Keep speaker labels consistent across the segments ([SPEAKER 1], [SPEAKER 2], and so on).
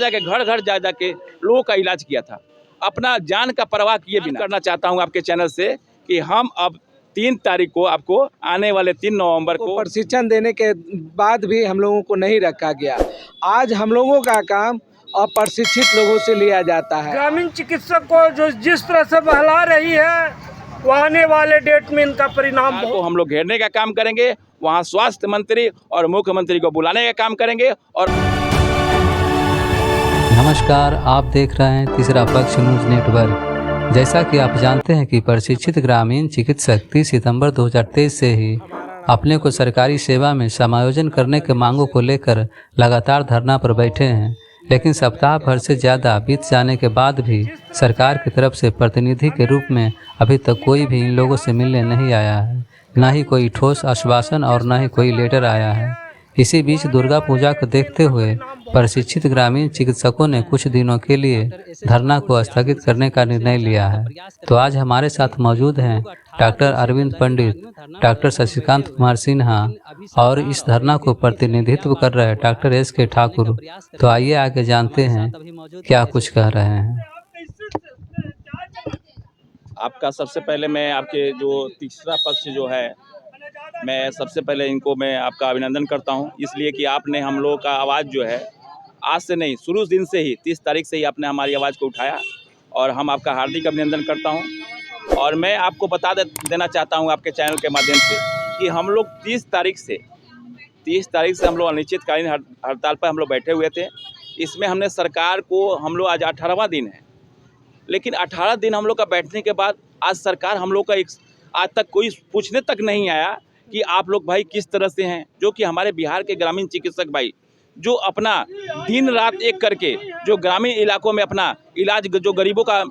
[SPEAKER 1] जाके घर घर जा जाके लोगों का इलाज किया था, अपना जान का परवाह किए बिना। करना चाहता हूं आपके चैनल से कि हम अब 3 तारीख को आपको आने वाले 3 नवंबर को
[SPEAKER 2] प्रशिक्षण देने के बाद भी हम लोगों को नहीं रखा गया। आज हम लोगों का काम अप्रशिक्षित लोगों से लिया जाता है।
[SPEAKER 3] ग्रामीण चिकित्सक को जो जिस तरह से बहला रही है वो आने वाले डेट में इनका परिणाम
[SPEAKER 1] को हम लोग घेरने का काम करेंगे, वहाँ स्वास्थ्य मंत्री और मुख्यमंत्री को बुलाने का काम करेंगे। और
[SPEAKER 4] नमस्कार, आप देख रहे हैं तीसरा पक्ष न्यूज नेटवर्क। जैसा कि आप जानते हैं कि प्रशिक्षित ग्रामीण चिकित्सक 30 सितंबर 2023 से ही अपने को सरकारी सेवा में समायोजन करने के मांगों को लेकर लगातार धरना पर बैठे हैं, लेकिन सप्ताह भर से ज़्यादा बीत जाने के बाद भी सरकार की तरफ से प्रतिनिधि के रूप में अभी तक कोई भी इन लोगों से मिलने नहीं आया है, न ही कोई ठोस आश्वासन और न ही कोई लेटर आया है। इसी बीच दुर्गा पूजा को देखते हुए प्रशिक्षित ग्रामीण चिकित्सकों ने कुछ दिनों के लिए धरना को स्थगित करने का निर्णय लिया है। तो आज हमारे साथ मौजूद हैं डॉक्टर अरविंद पंडित, डॉक्टर शशिकांत कुमार सिन्हा और इस धरना को प्रतिनिधित्व कर रहे डॉक्टर एस.के. ठाकुर। तो आइए आगे जानते हैं क्या कुछ कह रहे हैं।
[SPEAKER 1] आपका सबसे पहले मैं आपके जो तीसरा पक्ष जो है, मैं सबसे पहले इनको मैं आपका अभिनंदन करता हूं, इसलिए कि आपने हम लोगों का आवाज़ जो है आज से नहीं, शुरू दिन से ही 30 तारीख से ही आपने हमारी आवाज़ को उठाया और हम आपका हार्दिक अभिनंदन करता हूं। और मैं आपको बता देना चाहता हूं आपके चैनल के माध्यम से कि हम लोग 30 तारीख से हम लोग अनिश्चितकालीन हड़ताल पर हम लोग बैठे हुए थे। इसमें हमने सरकार को, हम लोग आज 18वां दिन है, लेकिन 18 दिन हम लोग का बैठने के बाद आज सरकार हम लोग का आज तक कोई पूछने तक नहीं आया कि आप लोग भाई किस तरह से हैं। जो कि हमारे बिहार के ग्रामीण चिकित्सक भाई जो अपना दिन रात एक करके जो ग्रामीण इलाकों में अपना इलाज, जो गरीबों का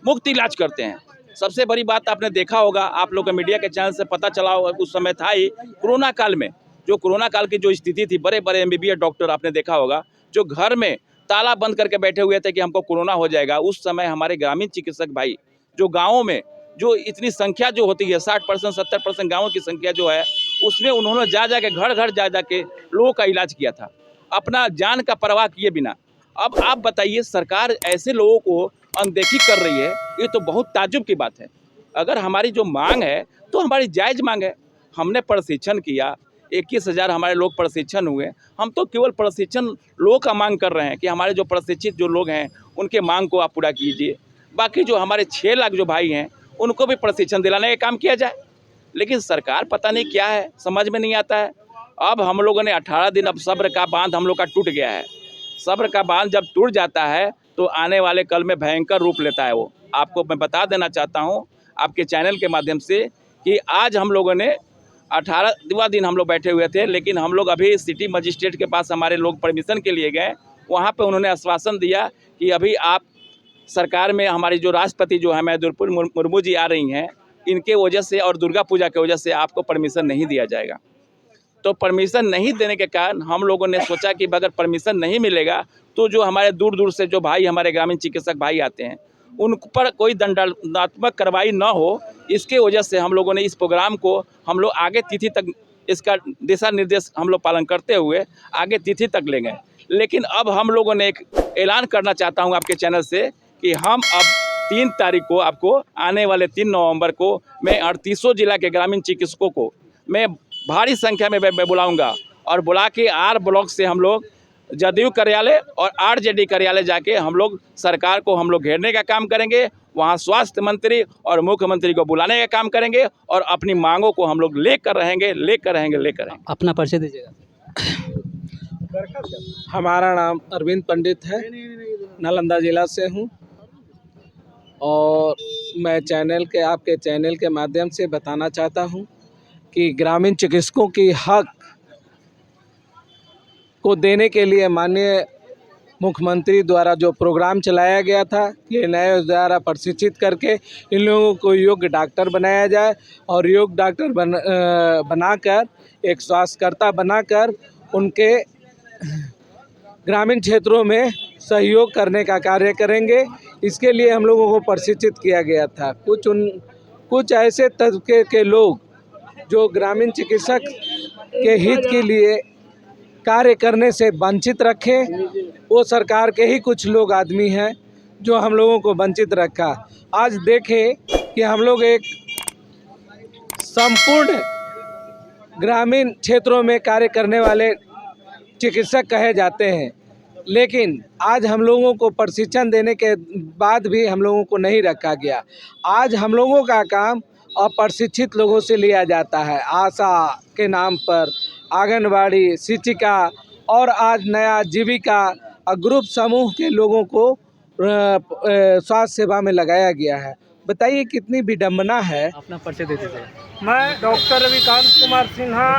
[SPEAKER 1] मुफ्त इलाज करते हैं। सबसे बड़ी बात आपने देखा होगा, आप लोग के मीडिया के चैनल से पता चला होगा, उस समय था ही कोरोना काल में, जो कोरोना काल की जो स्थिति थी, बड़े बड़े MBBS डॉक्टर आपने देखा होगा जो घर में ताला बंद करके बैठे हुए थे कि हमको कोरोना हो जाएगा। उस समय हमारे ग्रामीण चिकित्सक भाई जो गाँवों में जो इतनी संख्या जो होती है 60% 70% गाँवों की संख्या जो है, उसमें उन्होंने जा के घर घर जा के लोगों का इलाज किया था, अपना जान का परवाह किए बिना। अब आप बताइए, सरकार ऐसे लोगों को अनदेखी कर रही है, ये तो बहुत ताज्जुब की बात है। अगर हमारी जो मांग है तो हमारी जायज़ मांग है। हमने प्रशिक्षण किया, 21,000 हमारे लोग प्रशिक्षण हुए। हम तो केवल प्रशिक्षण लोगों का मांग कर रहे हैं कि हमारे जो प्रशिक्षित जो लोग हैं उनके मांग को आप पूरा कीजिए। बाकी जो हमारे 6 लाख जो भाई हैं उनको भी प्रशिक्षण दिलाने का काम किया जाए। लेकिन सरकार पता नहीं क्या है, समझ में नहीं आता है। अब हम लोगों ने 18 दिन, अब सब्र का बांध हम लोग का टूट गया है। सब्र का बांध जब टूट जाता है तो आने वाले कल में भयंकर रूप लेता है वो। आपको मैं बता देना चाहता हूँ आपके चैनल के माध्यम से कि आज हम लोगों ने 18वां दिन हम लोग बैठे हुए थे, लेकिन हम लोग अभी सिटी मजिस्ट्रेट के पास हमारे लोग परमिशन के लिए गए। वहाँ पे उन्होंने आश्वासन दिया कि अभी आप सरकार में हमारी जो राष्ट्रपति जो है द्रौपदी मुर्मू जी आ रही हैं, इनके वजह से और दुर्गा पूजा के वजह से आपको परमिशन नहीं दिया जाएगा। तो परमिशन नहीं देने के कारण हम लोगों ने सोचा कि अगर परमिशन नहीं मिलेगा तो जो हमारे दूर दूर से जो भाई हमारे ग्रामीण चिकित्सक भाई आते हैं उन पर कोई दंडात्मक कार्रवाई न हो, इसके वजह से हम लोगों ने इस प्रोग्राम को हम लोग आगे तिथि तक, इसका दिशा निर्देश हम लोग पालन करते हुए आगे तिथि तक ले गए। लेकिन अब हम लोगों ने एक ऐलान करना चाहता हूँ आपके चैनल से कि हम अब 3 तारीख को आपको आने वाले 3 नवंबर को मैं 38 जिला के ग्रामीण चिकित्सकों को मैं भारी संख्या में बुलाऊंगा और बुला के R ब्लॉक से हम लोग जदयू कार्यालय और RJD कार्यालय जाके हम लोग सरकार को हम लोग घेरने का काम करेंगे। वहाँ स्वास्थ्य मंत्री और मुख्यमंत्री को बुलाने का काम करेंगे और अपनी मांगों को हम लोग लेकर रहेंगे।
[SPEAKER 4] अपना परिचय दीजिएगा।
[SPEAKER 2] हमारा नाम अरविंद पंडित है, नालंदा जिला से हूँ और मैं आपके चैनल के माध्यम से बताना चाहता हूँ कि ग्रामीण चिकित्सकों की हक को देने के लिए माननीय मुख्यमंत्री द्वारा जो प्रोग्राम चलाया गया था कि नए द्वारा प्रशिक्षित करके इन लोगों को योग्य डॉक्टर बनाया जाए और योग्य डॉक्टर बनाकर एक स्वास्थ्यकर्ता बनाकर उनके ग्रामीण क्षेत्रों में सहयोग करने का कार्य करेंगे। इसके लिए हम लोगों को प्रशिक्षित किया गया था। कुछ ऐसे तबके के लोग जो ग्रामीण चिकित्सक के हित के लिए कार्य करने से वंचित रखे। वो सरकार के ही कुछ लोग आदमी हैं जो हम लोगों को वंचित रखा। आज देखें कि हम लोग एक संपूर्ण ग्रामीण क्षेत्रों में कार्य करने वाले चिकित्सक कहे जाते हैं, लेकिन आज हम लोगों को प्रशिक्षण देने के बाद भी हम लोगों को नहीं रखा गया। आज हम लोगों का काम अप्रशिक्षित लोगों से लिया जाता है। आशा के नाम पर आंगनबाड़ी, शिक्षिका और आज नया जीविका ग्रुप समूह के लोगों को स्वास्थ्य सेवा में लगाया गया है। बताइए कितनी विडंबना है।
[SPEAKER 4] अपना परिचय दे दीजिए।
[SPEAKER 3] मैं डॉक्टर रविकांत कुमार सिन्हा,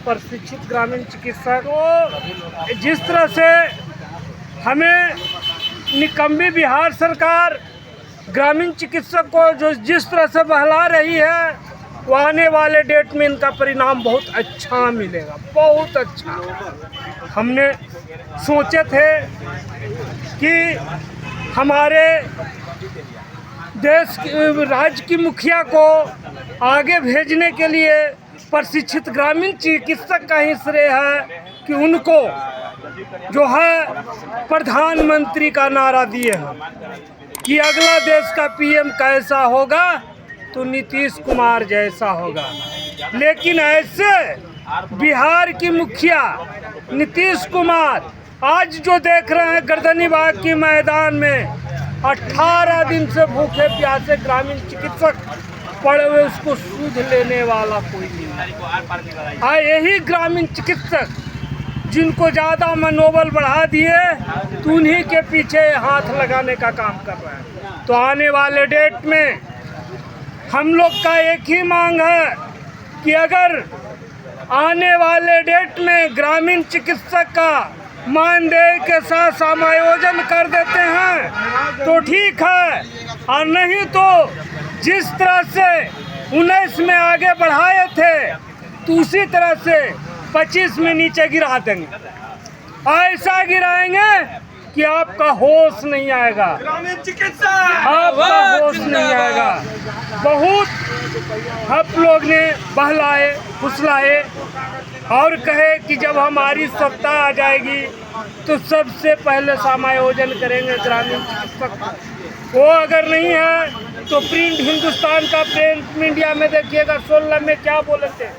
[SPEAKER 3] प्रशिक्षित ग्रामीण चिकित्सक। तो जिस तरह से हमें निकम्मी बिहार सरकार ग्रामीण चिकित्सक को जो जिस तरह से बहला रही है, वो आने वाले डेट में इनका परिणाम बहुत अच्छा मिलेगा, बहुत अच्छा। हमने सोचे थे कि हमारे देश राज्य की मुखिया को आगे भेजने के लिए प्रशिक्षित ग्रामीण चिकित्सक का ही श्रेय है कि उनको जो है प्रधानमंत्री का नारा दिए हैं कि अगला देश का पीएम कैसा होगा तो नीतीश कुमार जैसा होगा। लेकिन ऐसे बिहार की मुखिया नीतीश कुमार आज जो देख रहे हैं गर्दनीबाग के मैदान में 18 दिन से भूखे प्यासे ग्रामीण चिकित्सक पड़े हुए, उसको सूद लेने वाला कोई नहीं है। यही ग्रामीण चिकित्सक जिनको ज़्यादा मनोबल बढ़ा दिए तो उन्हीं के पीछे हाथ लगाने का काम कर रहे हैं। तो आने वाले डेट में हम लोग का एक ही मांग है कि अगर आने वाले डेट में ग्रामीण चिकित्सक का मानदेय के साथ समायोजन कर देते हैं तो ठीक है, और नहीं तो जिस तरह से 19 में आगे बढ़ाए थे तो उसी तरह से 25 में नीचे गिरा देंगे। ऐसा गिराएंगे कि आपका होश नहीं आएगा, आपका होश नहीं आएगा। बहुत हम लोग ने बहलाए फुसलाए और कहे कि जब हमारी सत्ता आ जाएगी तो सबसे पहले समायोजन करेंगे ग्रामीण चिकित्सक। वो अगर नहीं है तो प्रिंट हिंदुस्तान का प्रिंट मीडिया में देखिएगा 16 में क्या बोले थे।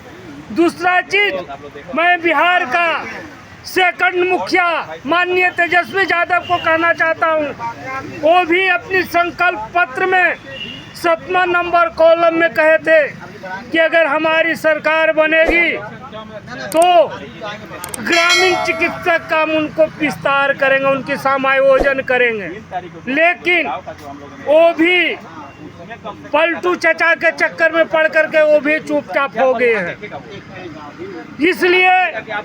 [SPEAKER 3] दूसरा चीज, मैं बिहार का सेकंड मुखिया माननीय तेजस्वी यादव को कहना चाहता हूँ। वो भी अपनी संकल्प पत्र में 7वां नंबर कॉलम में कहे थे कि अगर हमारी सरकार बनेगी तो ग्रामीण चिकित्सक का उनको विस्तार करेंगे, उनकी समायोजन करेंगे। लेकिन वो भी पलटू चचा के चक्कर में पड़ करके वो भी चुपचाप हो गए हैं। इसलिए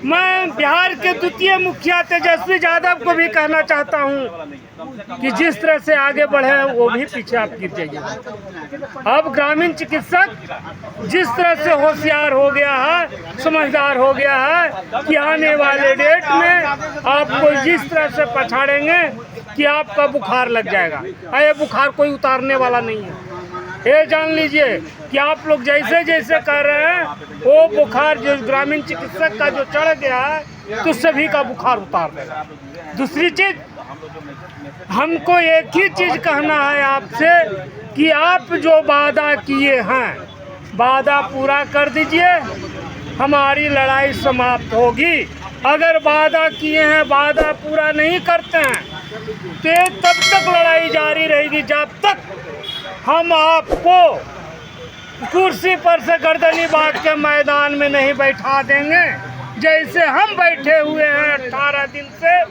[SPEAKER 3] मैं बिहार के द्वितीय मुखिया तेजस्वी यादव को भी कहना चाहता हूं कि जिस तरह से आगे बढ़े वो भी पीछे आप गिर जाइए। अब ग्रामीण चिकित्सक जिस तरह से होशियार हो गया है, समझदार हो गया है कि आने वाले डेट में आपको जिस तरह से पछाड़ेंगे कि आपका बुखार लग जाएगा। ये बुखार कोई उतारने वाला नहीं है। ये जान लीजिए कि आप लोग जैसे जैसे कर रहे हैं वो बुखार जो ग्रामीण चिकित्सक का जो चढ़ गया है तो सभी का बुखार उतार देगा। दूसरी चीज, हमको एक ही चीज कहना है आपसे कि आप जो वादा किए हैं वादा पूरा कर दीजिए, हमारी लड़ाई समाप्त होगी। अगर वादा किए हैं वादा पूरा नहीं करते हैं तो तब तक लड़ाई जारी रहेगी जब तक हम आपको कुर्सी पर से गर्दनीबाग के मैदान में नहीं बैठा देंगे। जैसे हम बैठे हुए हैं 18 दिन से,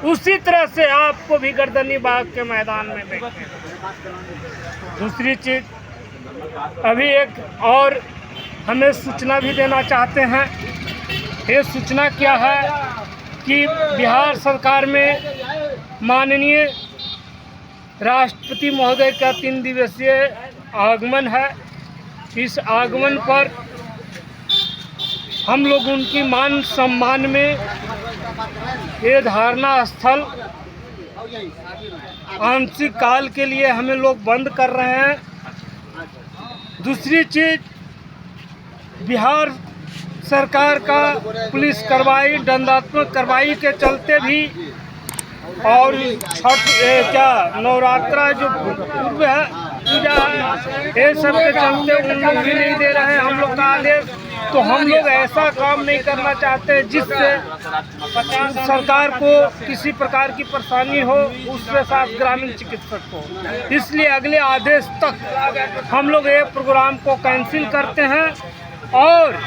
[SPEAKER 3] उसी तरह से आपको भी गर्दनीबाग के मैदान में बैठे। दूसरी चीज, अभी एक और हमें सूचना भी देना चाहते हैं। ये सूचना क्या है कि बिहार सरकार में माननीय राष्ट्रपति महोदय का 3 दिवसीय आगमन है। इस आगमन पर हम लोग उनकी मान सम्मान में ये धारणा स्थल आंशिक काल के लिए हमें लोग बंद कर रहे हैं। दूसरी चीज, बिहार सरकार का पुलिस कार्रवाई, दंडात्मक कार्रवाई के चलते भी और छठ क्या नवरात्रा जो पूर्व है पूजा है, ये सब के चलते उन लोग भी नहीं दे रहे हैं हम लोग का आदेश। तो हम लोग ऐसा काम नहीं करना चाहते जिससे सरकार को किसी प्रकार की परेशानी हो, उसके साथ ग्रामीण चिकित्सक को। इसलिए अगले आदेश तक हम लोग ये प्रोग्राम को कैंसिल करते हैं और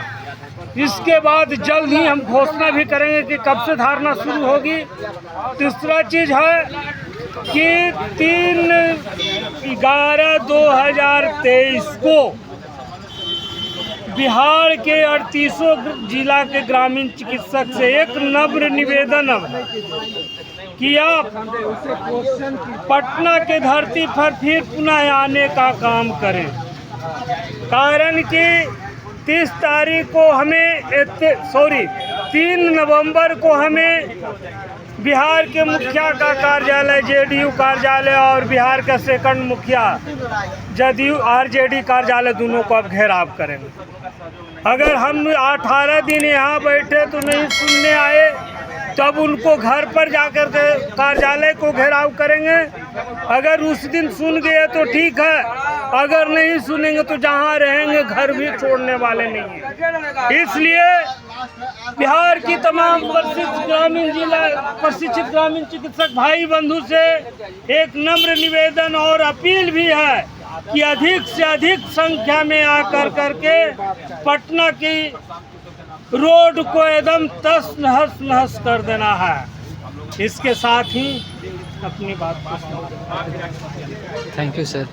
[SPEAKER 3] इसके बाद जल्द ही हम घोषणा भी करेंगे कि कब से धारणा शुरू होगी। तीसरा चीज़ है कि 3/11/2023 को बिहार के 38 जिला के ग्रामीण चिकित्सक से एक नम्र निवेदन है कि आप पटना के धरती पर फिर पुनः आने का काम करें। कारण कि 3 नवंबर को हमें बिहार के मुखिया का कार्यालय, जेडीयू कार्यालय और बिहार का सेकंड मुखिया जदयू आरजेडी कार्यालय दोनों को अब घेराव करेंगे। अगर हम 18 दिन यहाँ बैठे तो नहीं सुनने आए, तब उनको घर पर जाकर के कार्यालय को घेराव करेंगे। अगर उस दिन सुन गए तो ठीक है, अगर नहीं सुनेंगे तो जहाँ रहेंगे घर भी छोड़ने वाले नहीं हैं। इसलिए बिहार की तमाम प्रशिक्षित ग्रामीण चिकित्सक भाई बंधु से एक नम्र निवेदन और अपील भी है कि अधिक से अधिक संख्या में आकर करके पटना की रोड को एकदम तस नहस कर देना है। इसके साथ ही अपनी बात
[SPEAKER 4] थैंक यू सर।